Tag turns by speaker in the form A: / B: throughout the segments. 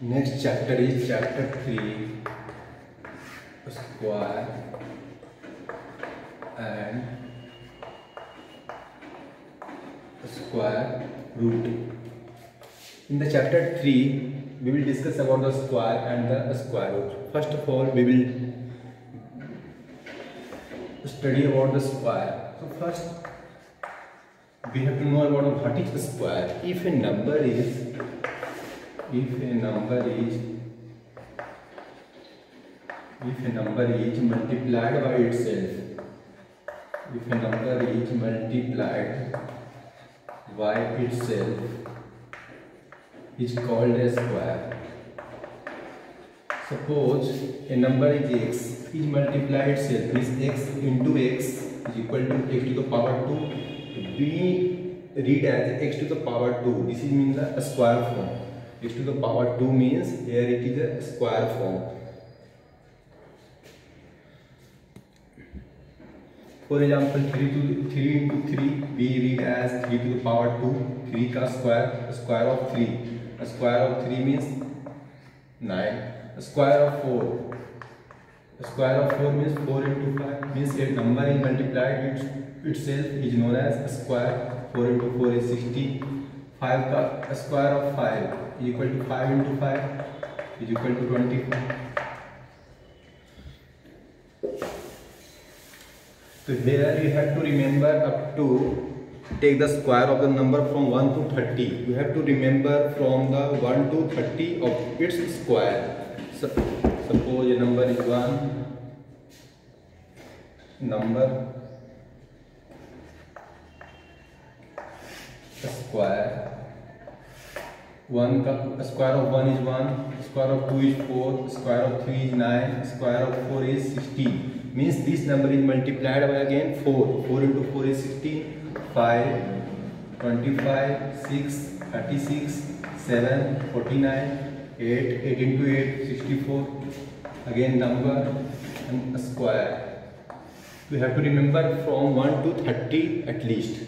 A: Next chapter is chapter 3, square and square root. In the chapter 3, we will discuss about the square and the square root. First of all, we will study about the square. So first, we have to know about what is the square. If a number is multiplied by itself, is called a square. Suppose a number is x is multiplied itself, means x into x is equal to x to the power 2. We read as x to the power 2. This is means a square form. X to the power 2 means here it is a square form. For example, 3 into 3 we read as 3 to the power 2. 3 का square of 3. A square of 3 means 9. A square of 4. A square of 4 means 4 into 5. Means a number is multiplied itself is known as a square. 4 into 4 is 16. 5 का a square of 5 is equal to 5 into 5 is equal to 25. So here you have to remember up to take the square of the number from 1 to 30. You have to remember from the 1 to 30 of its square. So, suppose a number is 1, square. 1 का square of 1 is 1, square of 2 is 4, square of 3 is 9, square of 4 is 16. Means this number is multiplied by again 4. 4 into 4 is 16, 5, 25, 6, 36, 7, 49, 8, 8 into 8, 64. Again number and a square. We have to remember from 1 to 30 at least.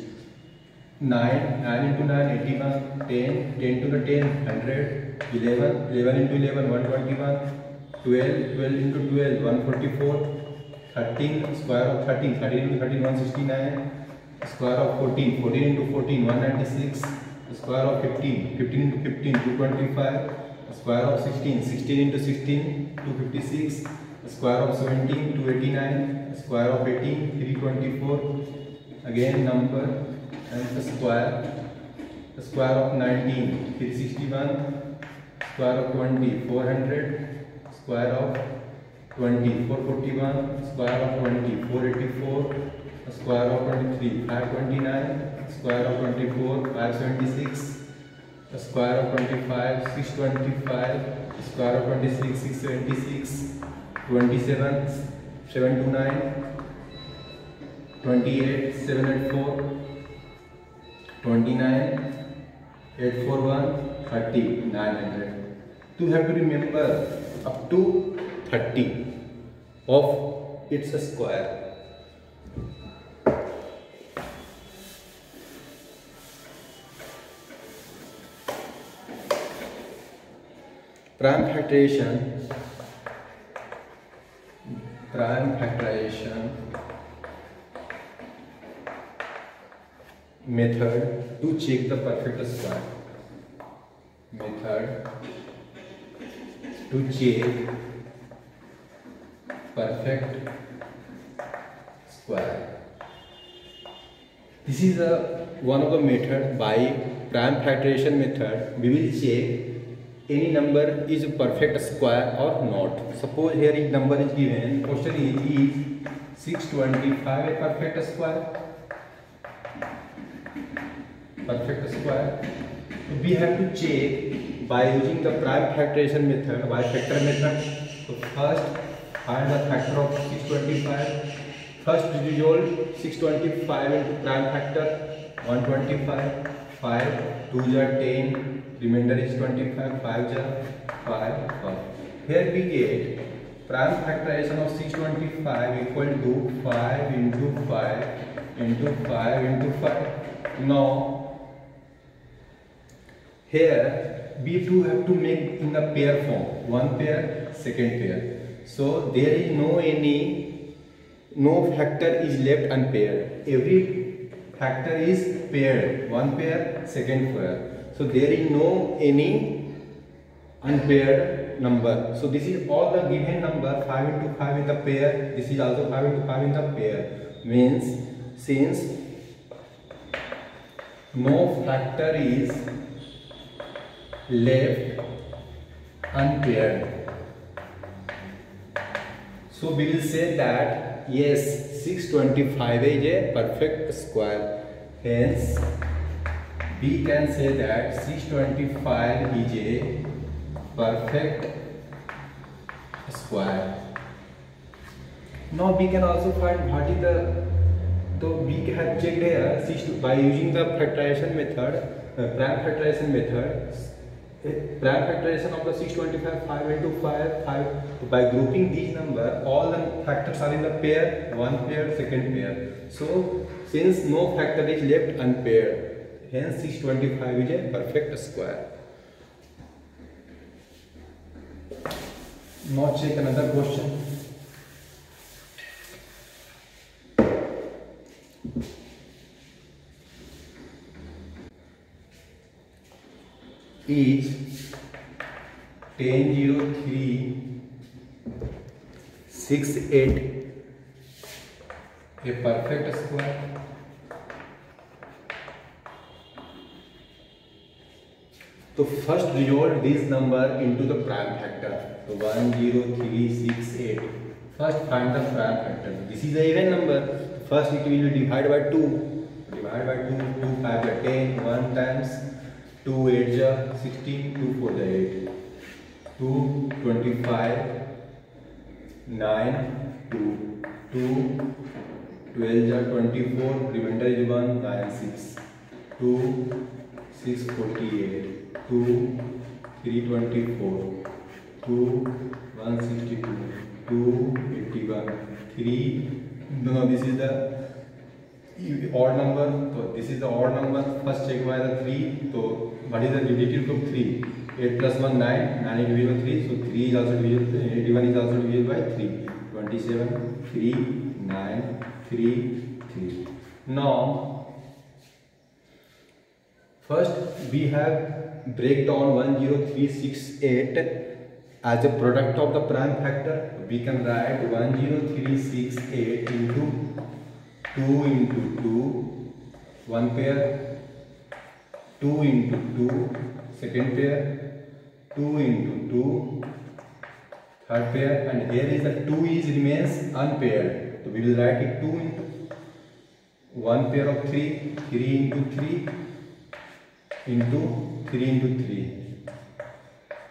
A: 9 into 9, 81, 10, 10 to the 10, 100, 11 into 11, 121, 12 into 12, 144, 13, square of 13 into 13, 169, square of 14 into 14, 196, square of 15 into 15, 225, square of 16 into 16, 256, square of 17, 289, square of 18, 324, again number and the square of 19, 361, square of 20, 400, square of 20, 441, square of 20, 484, square of 23, 529, square of 24, 576, square of 25, 625, square of 26, 676, 27, 729, 28, 784, 29, 841, 30, 900. So you have to remember up to 30 of its a square. Prime factorization method to check the perfect square. Perfect square. This is one of the method. By prime factorization method, we will check any number is a perfect square or not. Suppose here a number is given. Question is 625 a perfect square? Perfect square. So we have to check by using the prime factorization method, by factor method. So first find the factor of 625. First resolve 625 into prime factor. 125, 5, 2 are 10, remainder is 25, 5 are 5, 5. Here we get prime factorization of 625 equal to 5 into 5 into 5 into 5. Now here we two have to make in the pair form, one pair, second pair. So there is no factor is left unpaired. Every factor is paired, one pair, second pair. So there is no any unpaired number. So this is all the given number, 5 into 5 in the pair. This is also 5 into 5 in the pair. Means since no factor is left unpaired, so we will say that yes, 625 is a perfect square. Hence we can say that 625 is a perfect square. Now we can also find what is the, so we have checked here by using the factorization method, prime factorization method. Prime factorization of the 625, 5 into 5, by grouping these number, all the factors are in the pair, one pair, second pair. So since no factor is left unpaired, hence 625 is a perfect square. Now check another question. Is 100368 a perfect square? So first resolve this number into the prime factor. So 10368. First find the prime factor. This is an even number. First it will be divided by 2. Divide by 2, 2 5 are 10, 1 times 2 8 are 16, 2 4 are 8, 2 25, 9 2, 2 12 are 24, remainder is 1, 9 6, 2 6 48, 2 3 24, 2 162, 2 81, 3. No, this is the odd number. So this is the odd number. First check by the 3. So what is the dividend of 3? 8 plus 1 9, 9 is divisible by 3. So 3 is also divisible, 81 is also divisible by 3. 27, 3, 9, 3, 3. Now first we have break down 10368 as a product of the prime factor. We can write 10368 into 2 into 2, one pair, 2 into 2, second pair, 2 into 2, third pair, and here is the 2 is remains unpaired. So we will write it 2 into one pair of 3, 3 into 3 into 3 into 3.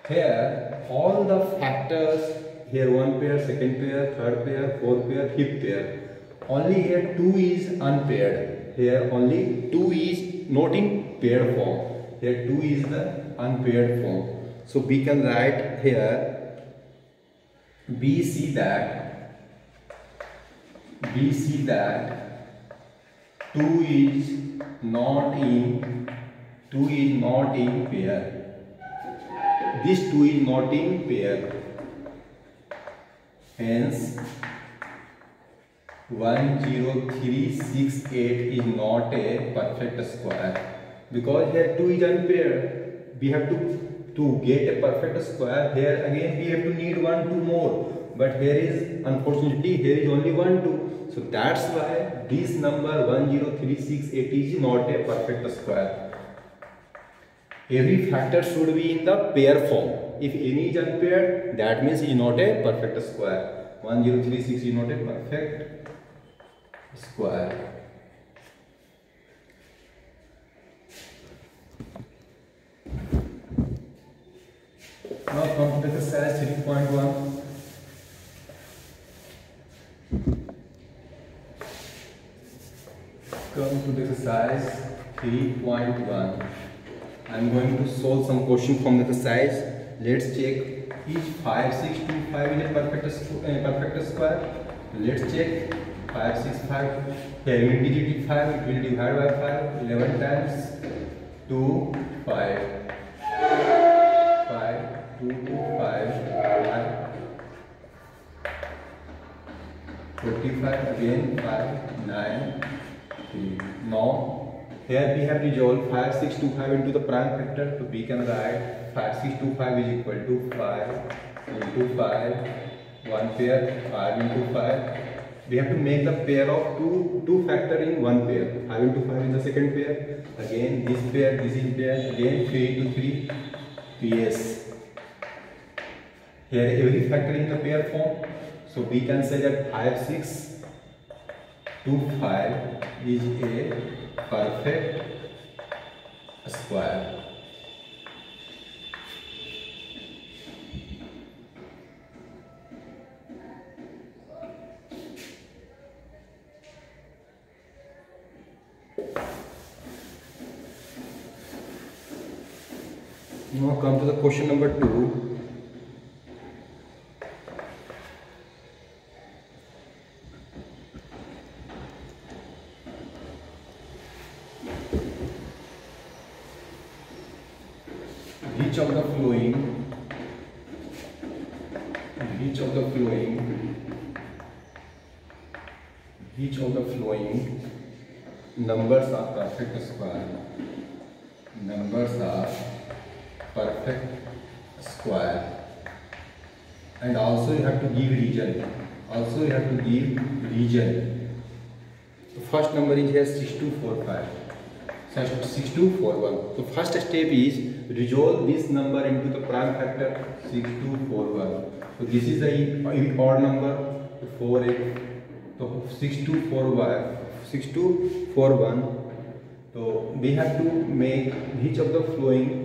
A: Here all the factors, here one pair, second pair, third pair, fourth pair, fifth pair. Only here 2 is unpaired. Here only 2 is not in paired form. Here 2 is the unpaired form. So we can write here, we see that 2 is not in pair. This 2 is not in pair. Hence 10368 is not a perfect square, because here 2 is unpaired. We have to get a perfect square. Here again we have to need 1 2 more, but here is unfortunately here is only 1 2. So that's why this number 10368 is not a perfect square. Every factor should be in the pair form. If any is unpaired, that means it is not a perfect square. 1036 is not a perfect square. Now come to the exercise 3.1. Come to the exercise 3.1. I am going to solve some question from the exercise. Let's check. Is 5625 is a perfect square? Let's check. 565. Here we will digit 5. It will divide by 5. 11 times 2 5. 45, again 5, 9, 3. Now here we have resolved 5, 6, 2, 5 into the prime factor. So we can write 5, 6, 2, 5 is equal to 5 into 5, one pair, 5 into 5. We have to make the pair of two factor in one pair. 5 into 5 is the second pair. Again this pair, this is pair. Again 3 into 3, PS. Here every factor in the pair form. So we can say that 5, 6, 2, 5 is a perfect square. Now come to the question number 2. Which of the following numbers are perfect square? Numbers are perfect square. And also you have to give region. The first number is here 6245. 6241. So first step is resolve this number into the prime factor 6241. So this is the odd number 48. So 6241. So we have to make each of the following.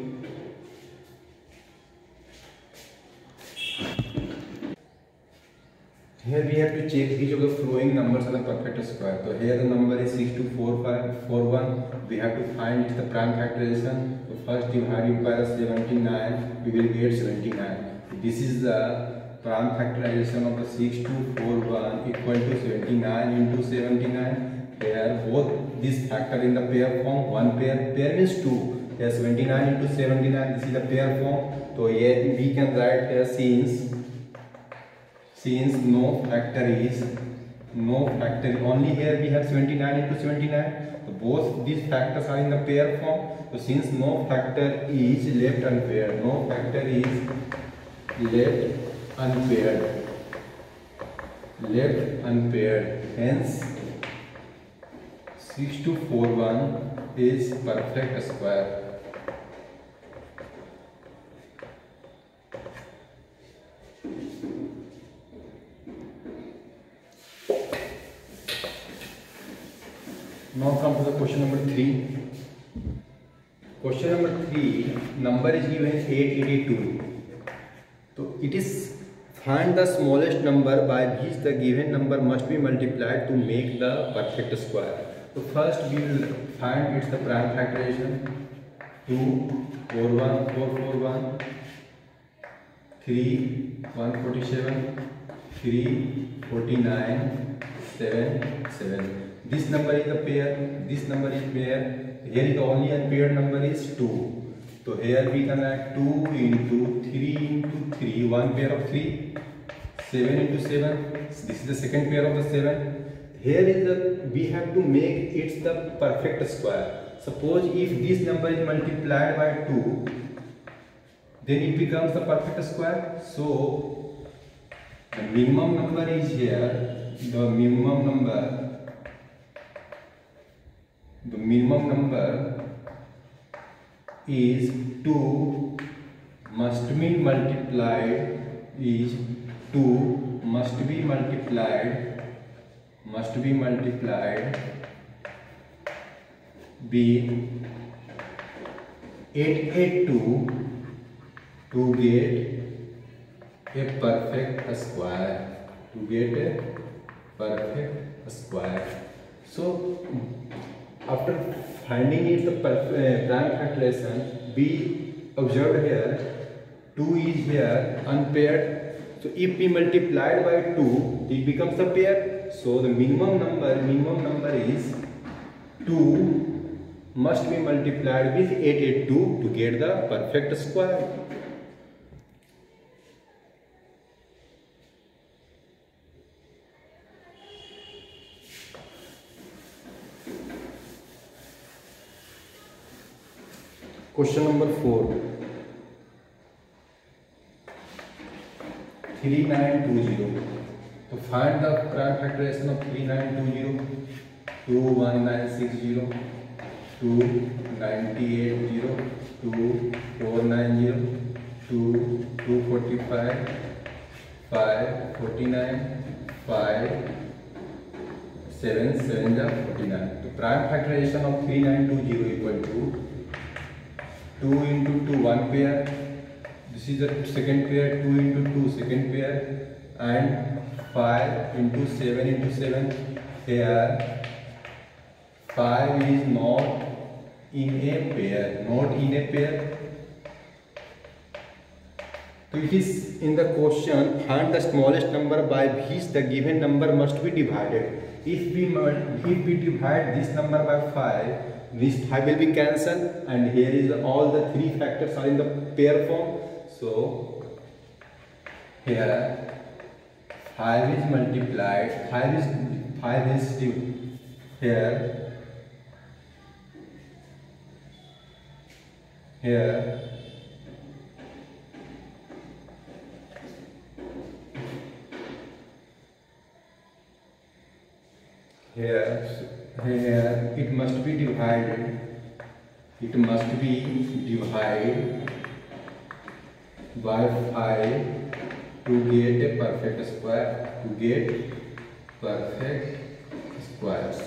A: Here we have to check each of the following numbers are the perfect square. So here the number is 6241. We have to find the prime factorization. So first divide it by the 79. We will get 79. This is the prime factorization of the 6241 equal to 79 into 79. Here both this factor in the pair form. One pair means 2. Here 79 into 79. This is the pair form. So here we can write here since no factor, only here we have 79 into 79. So both these factors are in the pair form. So since no factor is left unpaired, hence 6241 is perfect square. Now come to the question number 3. Question number 3, number is given 882. So it is find the smallest number by which the given number must be multiplied to make the perfect square. So first we will find its the prime factorization. 2, 41, 441, 3, 147, 3, 49, 7, 7. This number is a pair, this number is pair. Here is the only unpaired number is 2. So here we can add 2 into 3 into 3, one pair of 3, 7 into 7. This is the second pair of the 7. Here is the, we have to make it the perfect square. Suppose if this number is multiplied by 2, then it becomes the perfect square. So the minimum number is here, the minimum number is 2 must be multiplied with 882 to get a perfect square. So after finding it the prime factorization, we observed here 2 is here unpaired. So if we multiplied by 2, it becomes a pair. So the minimum number is 2 must be multiplied with 882 to get the perfect square. Question number 4. 3920. So find the prime factorization of 3920. 21960, 2980, 2490, 245, 549, 57749. So prime factorization of 3920 equal to 2 into 2 one pair. This is the second pair. 2 into 2 second pair, and 5 into 7 into 7. Here 5 is not in a pair, So it is in the question, find the smallest number by which the given number must be divided. If we divide this number by 5, this 5 will be cancelled, and here is all the 3 factors are in the pair form. So here 5 is multiplied, 5 is here. Here it must be divided. It must be divided by 5 to get a perfect square. Squares.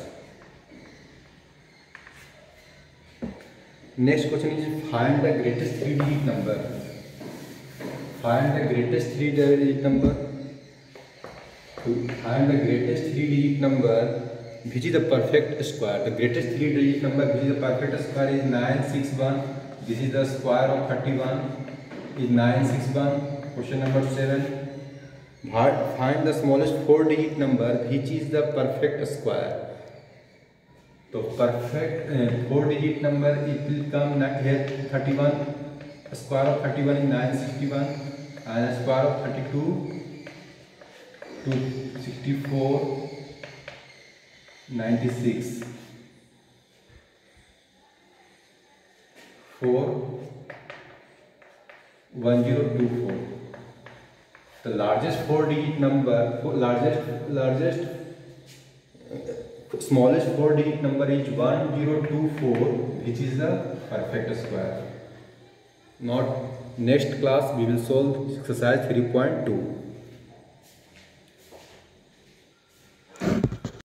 A: Next question is find the greatest 3-digit number. Find the greatest 3-digit number. To find the greatest 3-digit number which is the perfect square. The greatest 3-digit number which is the perfect square is 961. This is the square of 31 is 961. Question number 7. Find the smallest 4-digit number which is the perfect square. So perfect 4-digit number, it will come here 31. Square of 31 is 961, and square of 32 to 64, 96. 4 1024. The largest 4-digit number, smallest 4-digit number is 1024, which is the perfect square. Next class we will solve exercise 3.2.